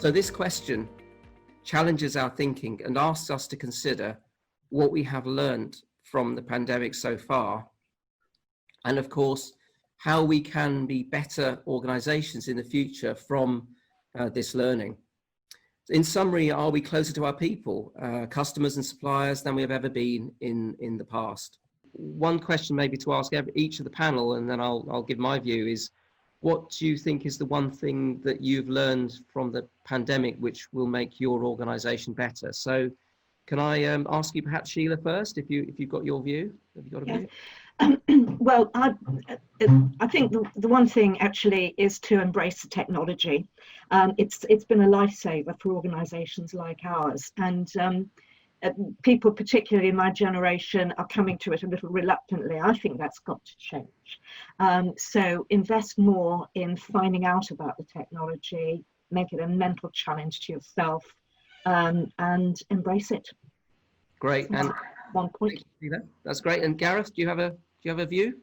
So this question challenges our thinking and asks us to consider what we have learned from the pandemic so far, and of course, how we can be better organizations in the future from this learning. In summary, are we closer to our people, customers and suppliers than we have ever been in the past? One question maybe to ask each of the panel, and then I'll give my view, is what do you think is the one thing that you've learned from the pandemic which will make your organization better? So can I ask you perhaps, Shelagh, first, if you've got your view? Have you got a view? Well, I think the one thing actually is to embrace the technology. It's been a lifesaver for organisations like ours, and people, particularly in my generation, are coming to it a little reluctantly. I think that's got to change. So invest more in finding out about the technology, make it a mental challenge to yourself, and embrace it. Great. And 1 point. That's great. And Gareth, do you have a view?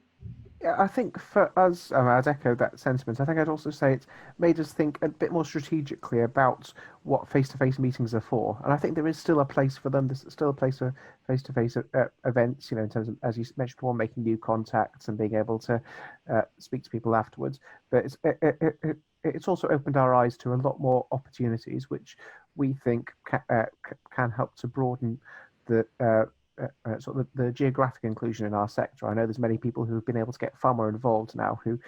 Yeah, I think for us, I'd echo that sentiment. I think I'd also say it's made us think a bit more strategically about what face-to-face meetings are for. And I think there is still a place for them. There's still a place for face-to-face events, in terms of, as you mentioned before, making new contacts and being able to speak to people afterwards. But it's also opened our eyes to a lot more opportunities, which we think can help to broaden the sort of the geographic inclusion in our sector. I know there's many people who have been able to get far more involved now, who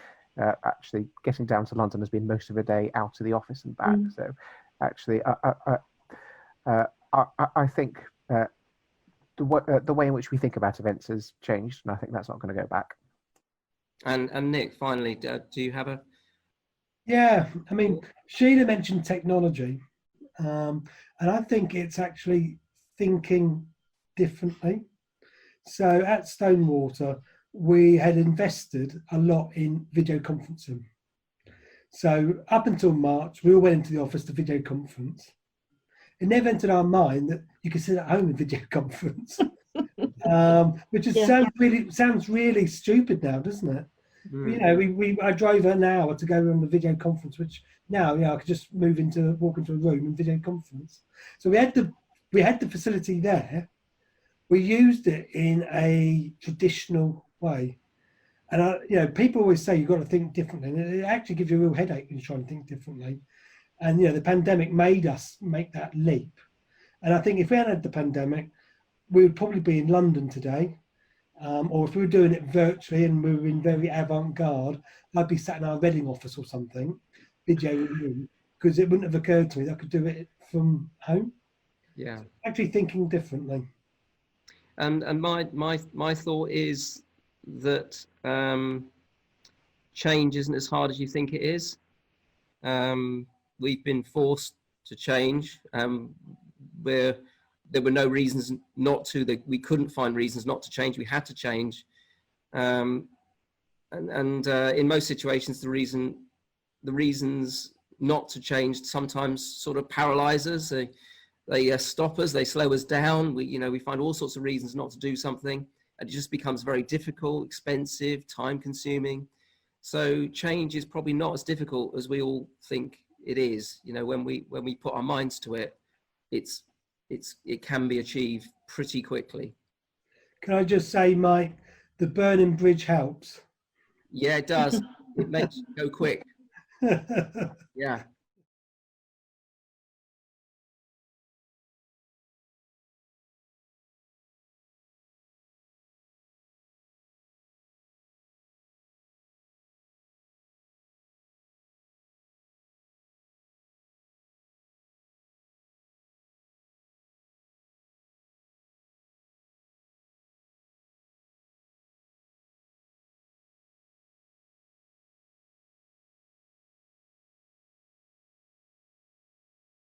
actually getting down to London has been most of a day out to the office and back. So actually, I think the way in which we think about events has changed, and I think that's not going to go back. And Nick, finally, do you have a? Yeah, I mean, Shelagh mentioned technology, and I think it's actually thinking differently. So at Stonewater, we had invested a lot in video conferencing. So up until March, we all went into the office to video conference. It never entered our mind that you could sit at home and video conference, which is, sounds really stupid now, doesn't it? I drove an hour to go on the video conference, which now, I could just walk into a room and video conference. So we had the facility there. We used it in a traditional way, and people always say you've got to think differently, and it actually gives you a real headache when you try and think differently. And the pandemic made us make that leap. And I think if we hadn't had the pandemic, we would probably be in London today, or if we were doing it virtually and we were in very avant-garde, I'd be sat in our Reading office or something, videoing, because it wouldn't have occurred to me that I could do it from home. Yeah, actually thinking differently. And my thought is that change isn't as hard as you think it is. We've been forced to change. There were no reasons not to. We couldn't find reasons not to change. We had to change. And in most situations, the reasons not to change sometimes sort of paralyze us. They stop us, they slow us down. We find all sorts of reasons not to do something, and it just becomes very difficult, expensive, time consuming. So change is probably not as difficult as we all think it is. When we put our minds to it, it can be achieved pretty quickly. Can I just say, Mike, the burning bridge helps. Yeah, it does. It makes you go quick. Yeah.